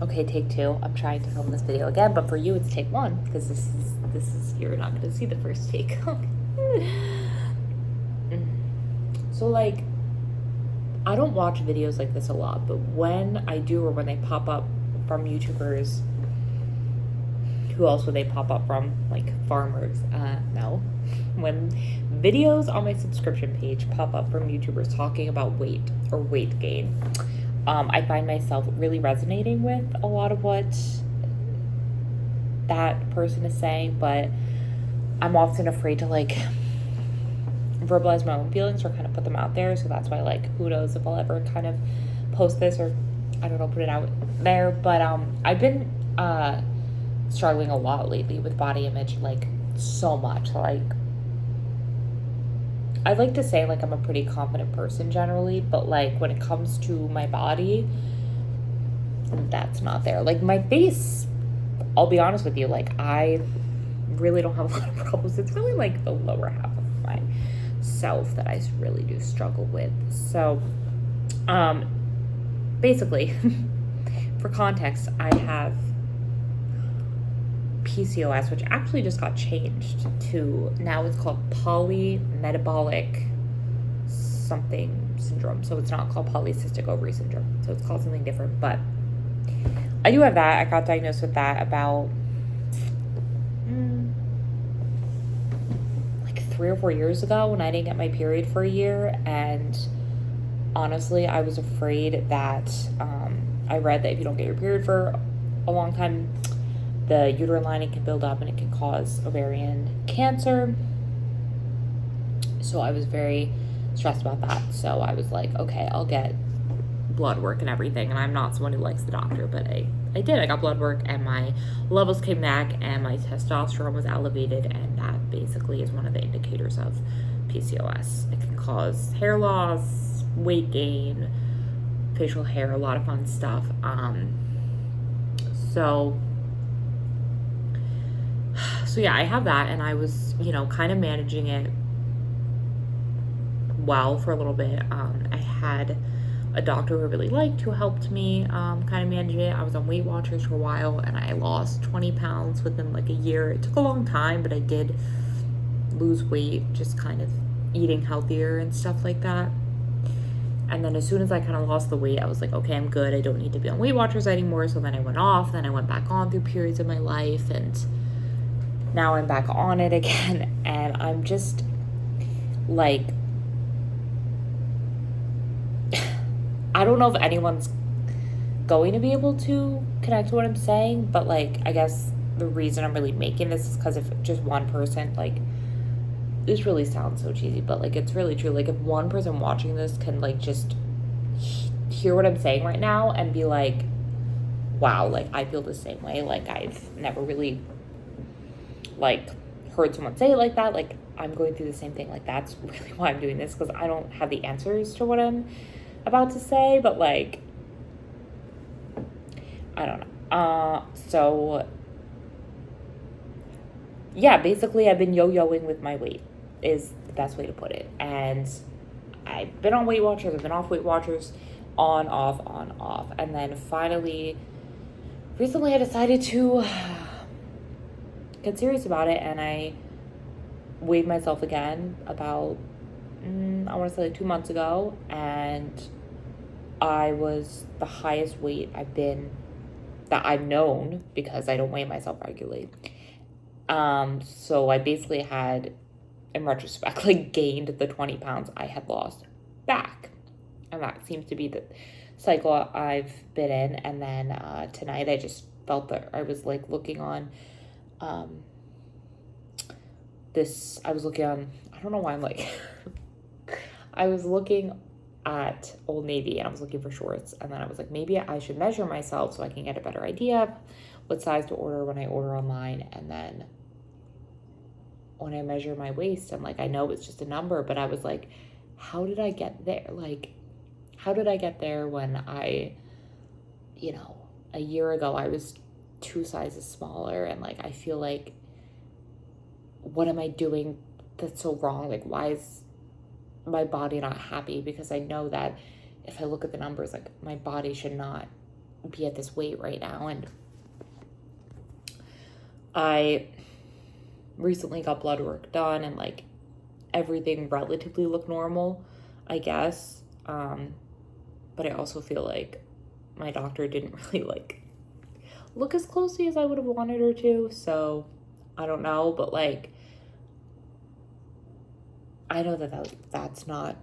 Okay, take two. I'm trying to film this video again, but for you it's take one because this is you're not gonna see the first take. So like, I don't watch videos like this a lot, but when I do, or when they pop up from YouTubers, who else would they pop up from? Like farmers? No. When videos on my subscription page pop up from YouTubers talking about weight or weight gain, I find myself really resonating with a lot of what that person is saying, but I'm often afraid to like verbalize my own feelings or kind of put them out there. So that's why, like, who knows if I'll ever kind of post this or I don't know, put it out there. But I've been struggling a lot lately with body image, like so much. Like, I like to say like I'm a pretty confident person generally, but like when it comes to my body, that's not there. Like my face, I'll be honest with you, like I really don't have a lot of problems. It's really like the lower half of my self that I really do struggle with. So basically for context, I have PCOS, which actually just got changed to, now it's called polymetabolic something syndrome. So it's not called polycystic ovary syndrome. So it's called something different. But I do have that. I got diagnosed with that about like 3 or 4 years ago when I didn't get my period for a year. And honestly, I was afraid that I read that if you don't get your period for a long time, the uterine lining can build up and it can cause ovarian cancer. So I was very stressed about that. So I was like, okay, I'll get blood work and everything. And I'm not someone who likes the doctor, but I did. I got blood work and my levels came back and my testosterone was elevated. And that basically is one of the indicators of PCOS. It can cause hair loss, weight gain, facial hair, a lot of fun stuff. So yeah, I have that, and I was, kind of managing it well for a little bit. I had a doctor who I really liked who helped me kind of manage it. I was on Weight Watchers for a while, and I lost 20 pounds within like a year. It took a long time, but I did lose weight, just kind of eating healthier and stuff like that. And then as soon as I kind of lost the weight, I was like, okay, I'm good. I don't need to be on Weight Watchers anymore. So then I went off, then I went back on through periods of my life, and now I'm back on it again. And I'm just like, I don't know if anyone's going to be able to connect to what I'm saying, but like, I guess the reason I'm really making this is because if just one person, like, this really sounds so cheesy, but like, it's really true. Like, if one person watching this can like just hear what I'm saying right now and be like, wow, like I feel the same way. Like, I've never really like heard someone say it like that. Like, I'm going through the same thing. Like, that's really why I'm doing this, because I don't have the answers to what I'm about to say, but like, I don't know. So yeah, basically I've been yo-yoing with my weight is the best way to put it. And I've been on Weight Watchers, I've been off Weight Watchers, on, off. And then finally, recently I decided to get serious about it, and I weighed myself again about, I want to say like 2 months ago, and I was the highest weight I've been that I've known, because I don't weigh myself regularly. So I basically had, in retrospect, like gained the 20 pounds I had lost back. And that seems to be the cycle I've been in. And then tonight I just felt that I was like looking on I was looking on, I don't know why I'm like, I was looking at Old Navy and I was looking for shorts, and then I was like, maybe I should measure myself so I can get a better idea of what size to order when I order online. And then when I measure my waist, I'm like, I know it's just a number, but I was like, how did I get there? Like, how did I get there when I, a year ago I was 2 sizes smaller, and like, I feel like, what am I doing that's so wrong? Like, why is my body not happy? Because I know that if I look at the numbers, like, my body should not be at this weight right now. And I recently got blood work done, and like everything relatively looked normal, I guess. But I also feel like my doctor didn't really like look as closely as I would have wanted her to. So I don't know, but like I know that's not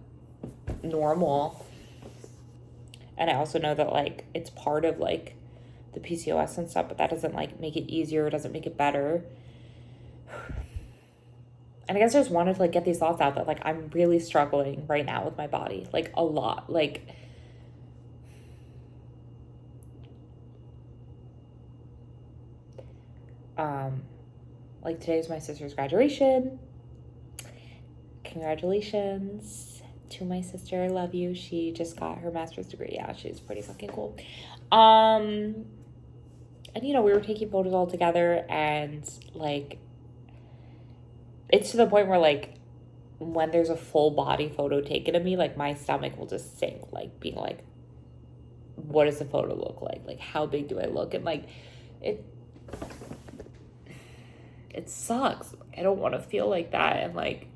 normal. And I also know that like it's part of like the PCOS and stuff, but that doesn't like make it easier, it doesn't make it better. And I guess I just wanted to like get these thoughts out that like I'm really struggling right now with my body, like a lot. Like today's my sister's graduation. Congratulations to my sister. I love you. She just got her master's degree. Yeah, she's pretty fucking cool. And you know, we were taking photos all together, and like it's to the point where like when there's a full body photo taken of me, like my stomach will just sink, like being like, what does the photo look like? Like how big do I look? And like it sucks. I don't want to feel like that. And like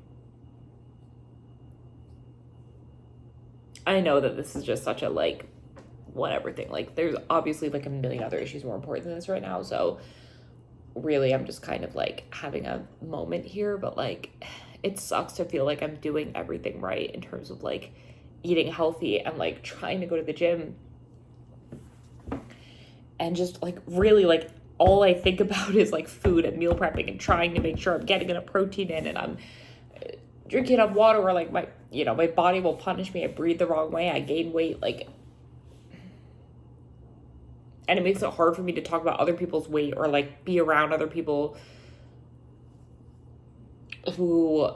I know that this is just such a like whatever thing. Like there's obviously like a million other issues more important than this right now. So really I'm just kind of like having a moment here, but like it sucks to feel like I'm doing everything right in terms of like eating healthy and like trying to go to the gym, and just like really like all I think about is like food and meal prepping and trying to make sure I'm getting enough protein in, and I'm drinking enough water, or like my body will punish me. I breathe the wrong way, I gain weight, like, and it makes it hard for me to talk about other people's weight or like be around other people who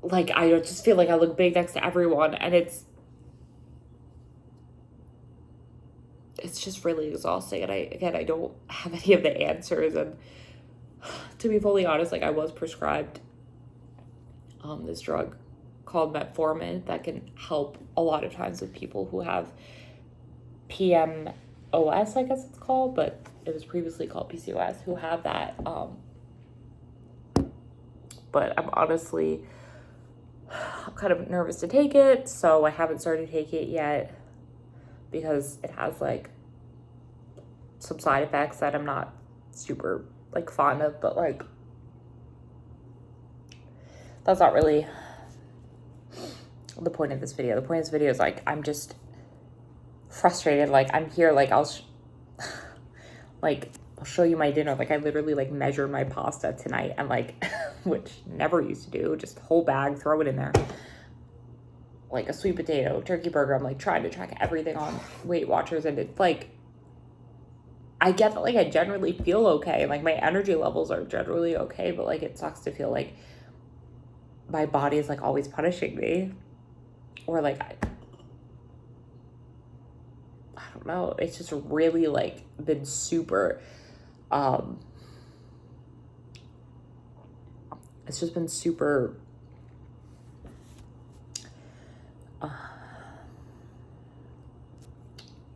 like I just feel like I look big next to everyone, and it's just really exhausting. And I don't have any of the answers. And to be fully honest, like I was prescribed this drug called metformin that can help a lot of times with people who have PMOS, I guess it's called, but it was previously called PCOS, who have that. But I'm honestly kind of nervous to take it, so I haven't started taking it yet because it has like some side effects that I'm not super like fond of. But like that's not really the point of this video. The point of this video is like I'm just frustrated. Like I'm here, like I'll show you my dinner. Like I literally like measured my pasta tonight, and like which never used to do, just whole bag, throw it in there. Like a sweet potato, turkey burger. I'm like trying to track everything on Weight Watchers, and it's like I get that like I generally feel okay, like my energy levels are generally okay, but like it sucks to feel like my body is like always punishing me, or like I don't know. It's just really like been super it's just been super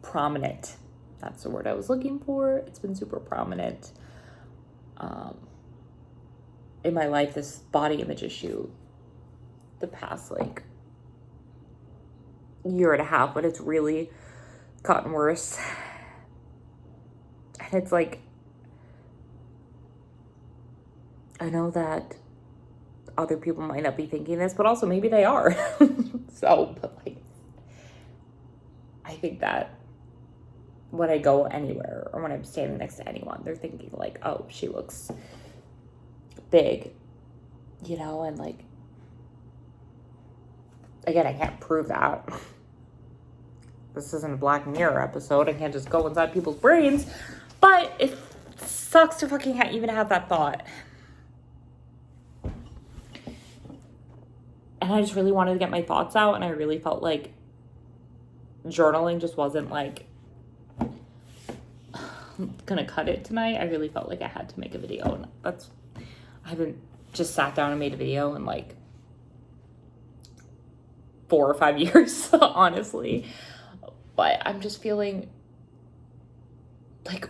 prominent. That's the word I was looking for. It's been super prominent in my life, this body image issue, the past like year and a half, but it's really gotten worse. And it's like, I know that other people might not be thinking this, but also maybe they are. So, but like, I think that when I go anywhere or when I'm standing next to anyone, they're thinking like, oh, she looks big, you know, and like, again, I can't prove that. This isn't a Black Mirror episode. I can't just go inside people's brains, but it sucks to fucking even have that thought. And I just really wanted to get my thoughts out, and I really felt like journaling just wasn't like gonna cut it tonight. I really felt like I had to make a video, and I haven't just sat down and made a video in like 4 or 5 years, honestly. But I'm just feeling like,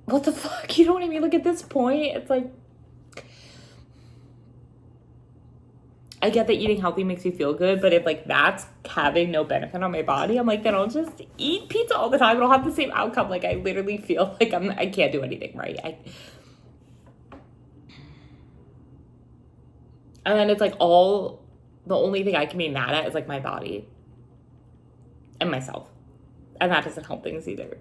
what the fuck? You know what I mean? Like, at this point, it's like, I get that eating healthy makes you feel good, but if like that's having no benefit on my body, I'm like, then I'll just eat pizza all the time and I'll have the same outcome. Like, I literally feel like I can't do anything right. And then it's like the only thing I can be mad at is like my body and myself. And that doesn't help things either.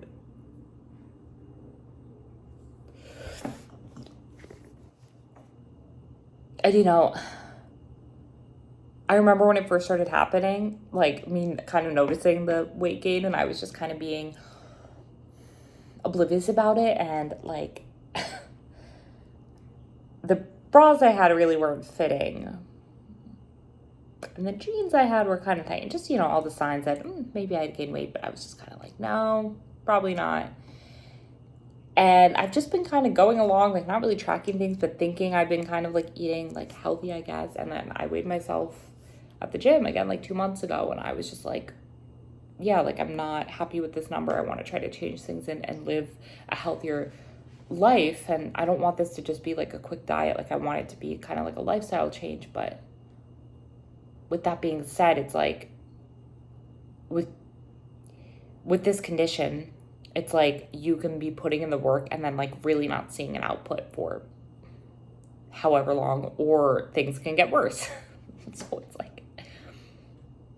And you know, I remember when it first started happening, like me kind of noticing the weight gain, and I was just kind of being oblivious about it. And like, the bras I had really weren't fitting. And the jeans I had were kind of tight. And just, you know, all the signs that maybe I'd gain weight, but I was just kind of like, no, probably not. And I've just been kind of going along, like not really tracking things, but thinking I've been kind of like eating like healthy, I guess. And then I weighed myself at the gym again like 2 months ago, and I was just like, yeah, like I'm not happy with this number. I want to try to change things and live a healthier life. And I don't want this to just be like a quick diet. Like I want it to be kind of like a lifestyle change. But with that being said, it's like with this condition, it's like you can be putting in the work and then like really not seeing an output for however long, or things can get worse. So it's like,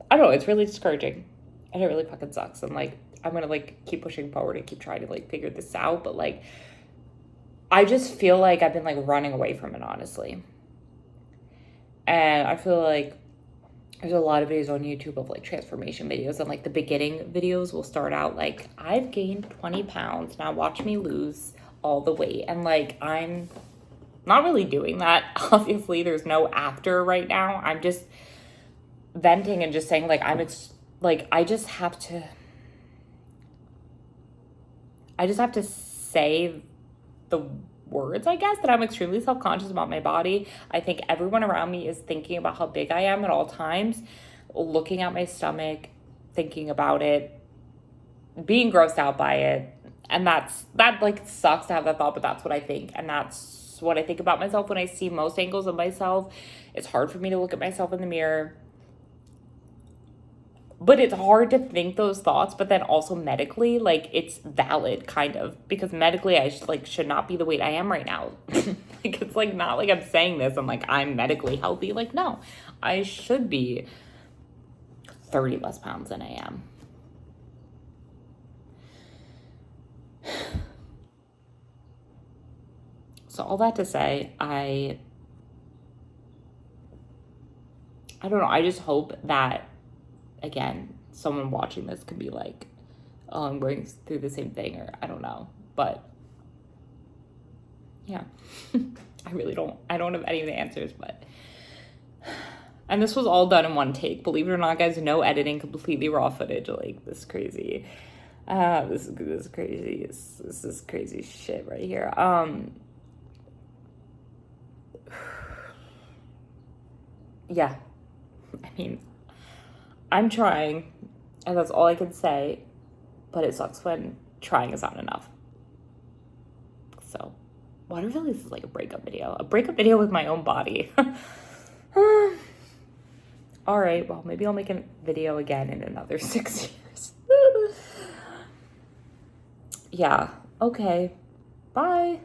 I don't know, it's really discouraging and it really fucking sucks. And like, I'm gonna like keep pushing forward and keep trying to like figure this out. But like, I just feel like I've been like running away from it, honestly. And I feel like there's a lot of videos on YouTube of like transformation videos, and like the beginning videos will start out like, I've gained 20 pounds. Now watch me lose all the weight. And like, I'm not really doing that. Obviously, there's no after right now. I'm just venting and just saying like, I just have to say the words, I guess, that I'm extremely self-conscious about my body. I think everyone around me is thinking about how big I am at all times, looking at my stomach, thinking about it, being grossed out by it. And that like sucks to have that thought, but that's what I think. And that's what I think about myself when I see most angles of myself. It's hard for me to look at myself in the mirror. But it's hard to think those thoughts, but then also medically, like, it's valid, kind of. Because medically, I should not be the weight I am right now. Like, it's, like, not like I'm saying this, I'm like, I'm medically healthy. Like, no, I should be 30 less pounds than I am. So all that to say, I don't know, I just hope that, again, someone watching this could be like, oh, I'm going through the same thing, or I don't know. But yeah, I don't have any of the answers, but, and this was all done in one take. Believe it or not, guys, no editing, completely raw footage. Like, this is crazy. This is crazy. This is crazy shit right here. Yeah, I mean, I'm trying, and that's all I can say, but it sucks when trying is not enough. So, what if this is like a breakup video with my own body? All right, well, maybe I'll make a video again in another 6 years. Yeah, okay, bye.